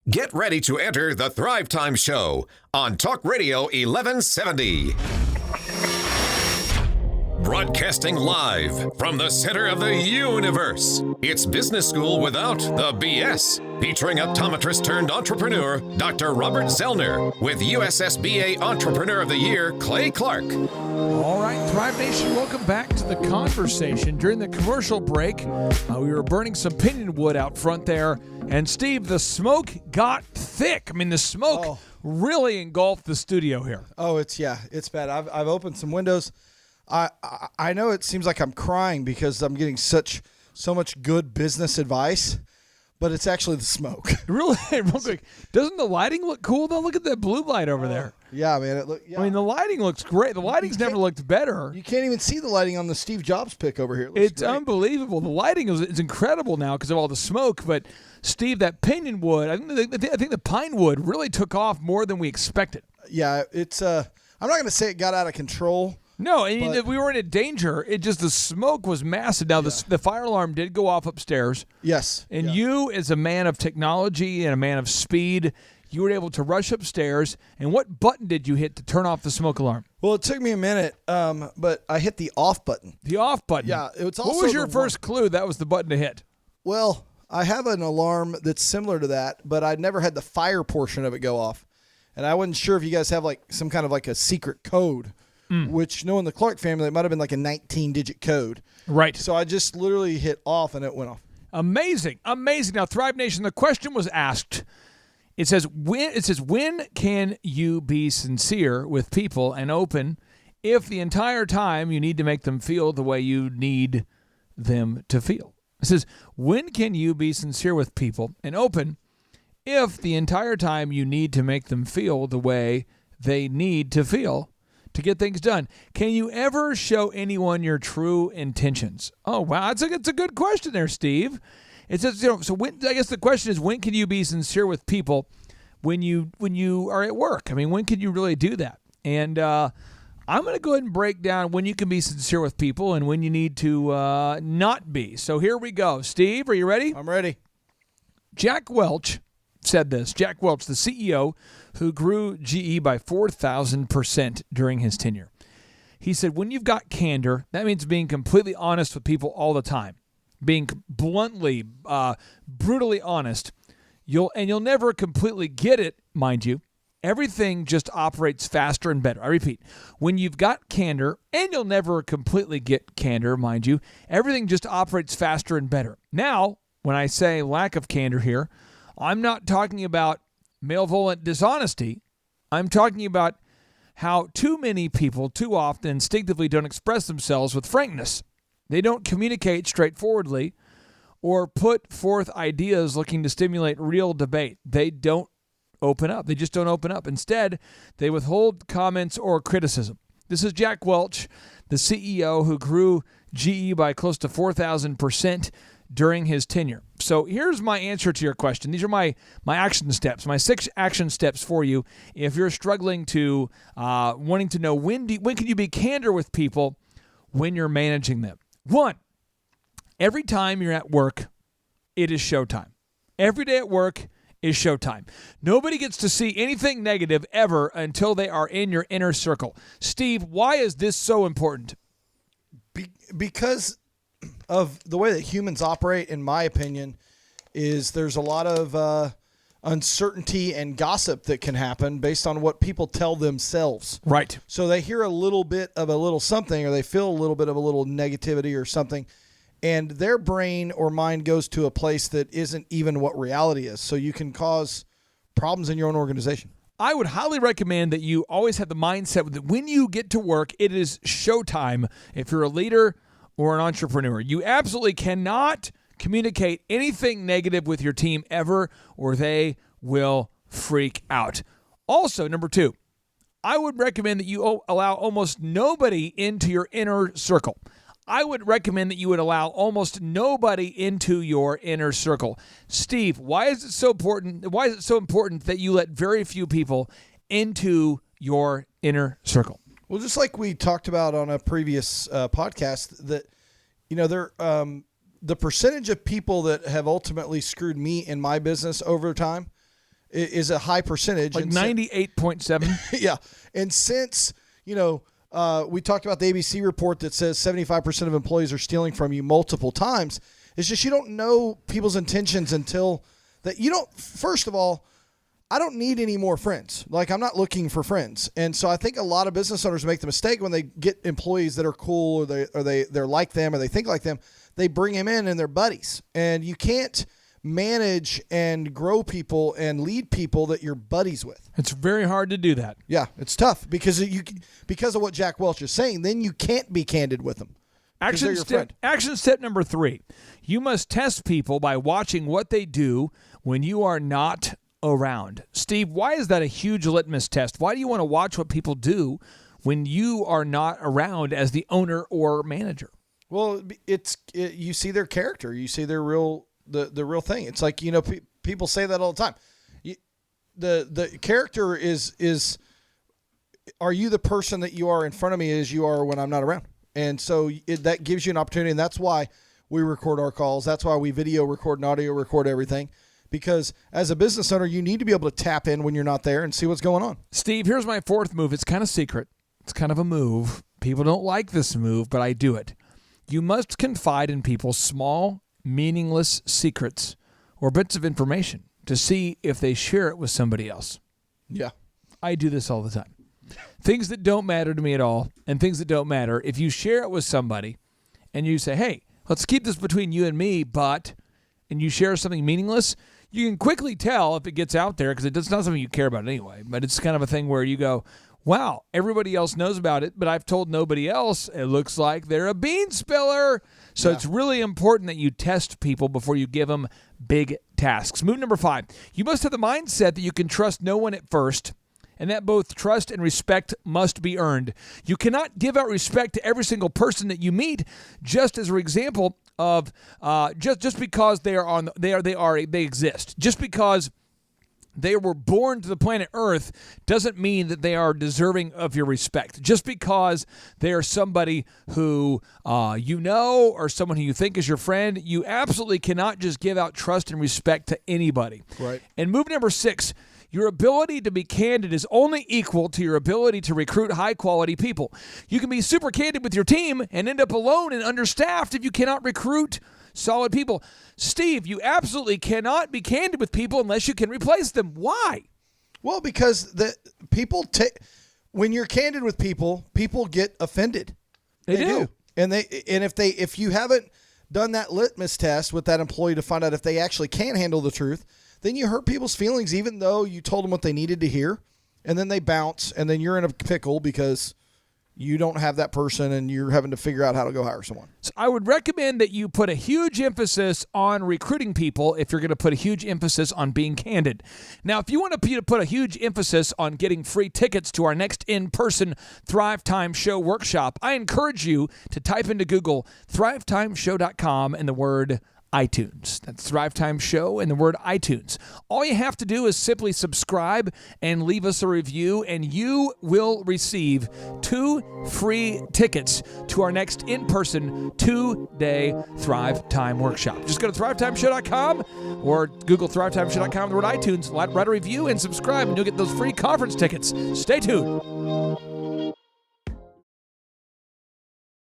Get ready to enter the Thrivetime Show on Talk Radio 1170. Broadcasting live from the center of the universe. It's Business School Without the BS. Featuring optometrist turned entrepreneur, Dr. Robert Zellner, with USSBA Entrepreneur of the Year, Clay Clark. All right, Thrive Nation, welcome back to the conversation. During the commercial break, we were burning some pinion wood out front there. And Steve, the smoke got thick. I mean, the smoke really engulfed the studio here. Oh, it's bad. I've opened some windows. I know it seems like I'm crying because I'm getting so much good business advice, but it's actually the smoke. Really? Real quick, doesn't the lighting look cool though? Look at that blue light over there. Yeah, man. I mean, the lighting looks great. The lighting's never looked better. You can't even see the lighting on the Steve Jobs pic over here. It's unbelievable. The lighting is incredible now because of all the smoke. But Steve, that pinion wood, I think the pine wood really took off more than we expected. Yeah, it's. I'm not going to say it got out of control. No, and we were in danger. The smoke was massive. Now, the fire alarm did go off upstairs. Yes. And you, as a man of technology and a man of speed, you were able to rush upstairs. And what button did you hit to turn off the smoke alarm? Well, it took me a minute, but I hit the off button. The off button? Yeah. It's also what was your first clue that was the button to hit? Well, I have an alarm that's similar to that, but I'd never had the fire portion of it go off. And I wasn't sure if you guys have like some kind of like a secret code. Which, knowing the Clark family, it might have been like a 19-digit code. Right. So I just literally hit off, and it went off. Amazing. Now, Thrive Nation, the question was asked. It says, when can you be sincere with people and open if the entire time you need to make them feel the way you need them to feel? It says, when can you be sincere with people and open if the entire time you need to make them feel the way they need to feel to get things done? Can you ever show anyone your true intentions? Oh, wow. It's a good question there, Steve. It says, I guess the question is, when can you be sincere with people when you are at work? I mean, when can you really do that? And I'm going to go ahead and break down when you can be sincere with people and when you need to not be. So here we go. Steve, are you ready? I'm ready. Jack Welch said this. Jack Welch, the CEO who grew GE by 4,000% during his tenure. He said, when you've got candor, that means being completely honest with people all the time, being bluntly, brutally honest. You'll never completely get it, mind you. Everything just operates faster and better. I repeat, when you've got candor, and you'll never completely get candor, mind you, everything just operates faster and better. Now, when I say lack of candor here, I'm not talking about malevolent dishonesty. I'm talking about how too many people too often instinctively don't express themselves with frankness. They don't communicate straightforwardly or put forth ideas looking to stimulate real debate. They don't open up. They just don't open up. Instead, they withhold comments or criticism. This is Jack Welch, the CEO who grew GE by close to 4,000% during his tenure. So here's my answer to your question. These are my action steps, my 6 action steps for you if you're struggling to wanting to know when can you be candor with people when you're managing them. 1, every time you're at work, it is showtime. Every day at work is showtime. Nobody gets to see anything negative ever until they are in your inner circle. Steve, why is this so important? Because of the way that humans operate, in my opinion, is there's a lot of uncertainty and gossip that can happen based on what people tell themselves. Right. So they hear a little bit of a little something, or they feel a little bit of a little negativity or something, and their brain or mind goes to a place that isn't even what reality is. So you can cause problems in your own organization. I would highly recommend that you always have the mindset that when you get to work, it is showtime. If you're a leader or an entrepreneur, you absolutely cannot communicate anything negative with your team ever, or they will freak out. Also, number 2, I would recommend that you allow almost nobody into your inner circle. I would recommend that you would allow almost nobody into your inner circle. Steve, why is it so important? Why is it so important that you let very few people into your inner circle? Well, just like we talked about on a previous podcast, that the percentage of people that have ultimately screwed me in my business over time is a high percentage. Like 98.7. Yeah. And since, we talked about the ABC report that says 75% of employees are stealing from you multiple times. It's just you don't know people's intentions until that you don't. First of all, I don't need any more friends. Like, I'm not looking for friends. And so I think a lot of business owners make the mistake when they get employees that are cool or they're like them or they think like them. They bring them in and they're buddies. And you can't manage and grow people and lead people that you're buddies with. It's very hard to do that. Yeah, it's tough because of what Jack Welch is saying. Then you can't be candid with them. Action step number 3. You must test people by watching what they do when you are not around. Steve, why is that a huge litmus test? Why do you want to watch what people do when you are not around as the owner or manager? Well, you see their character. You see their the real thing. It's like, people say that all the time. The character is are you the person that you are in front of me as you are when I'm not around? And so that gives you an opportunity, and that's why we record our calls. That's why we video record and audio record everything, because as a business owner, you need to be able to tap in when you're not there and see what's going on. Steve, here's my 4th move. It's kind of secret. It's kind of a move. People don't like this move, but I do it. You must confide in people's small, meaningless secrets or bits of information to see if they share it with somebody else. Yeah. I do this all the time. Things that don't matter to me at all and things that don't matter, if you share it with somebody and you say, hey, let's keep this between you and me, and you share something meaningless, you can quickly tell if it gets out there because it's not something you care about anyway. But it's kind of a thing where you go, wow, everybody else knows about it, but I've told nobody else. It looks like they're a bean spiller. So It's really important that you test people before you give them big tasks. Move number 5. You must have the mindset that you can trust no one at first, and that both trust and respect must be earned. You cannot give out respect to every single person that you meet, just as an example of just because they exist. Just because they were born to the planet Earth doesn't mean that they are deserving of your respect. Just because they are somebody who or someone who you think is your friend, you absolutely cannot just give out trust and respect to anybody. Right. And move number 6, your ability to be candid is only equal to your ability to recruit high-quality people. You can be super candid with your team and end up alone and understaffed if you cannot recruit solid people. Steve, you absolutely cannot be candid with people unless you can replace them. Why? Well, because when you're candid with people, people get offended. They do. And if you haven't done that litmus test with that employee to find out if they actually can handle the truth, then you hurt people's feelings even though you told them what they needed to hear, and then they bounce, and then you're in a pickle because you don't have that person and you're having to figure out how to go hire someone. So I would recommend that you put a huge emphasis on recruiting people if you're going to put a huge emphasis on being candid. Now, if you want to put a huge emphasis on getting free tickets to our next in-person Thrivetime Show workshop, I encourage you to type into Google thrivetimeshow.com and the word iTunes. That's Thrivetime Show and the word iTunes. All you have to do is simply subscribe and leave us a review, and you will receive 2 free tickets to our next in-person 2-day Thrivetime workshop. Just go to thrivetimeshow.com or Google thrivetimeshow.com, the word iTunes, write a review and subscribe, and you'll get those free conference tickets. Stay tuned.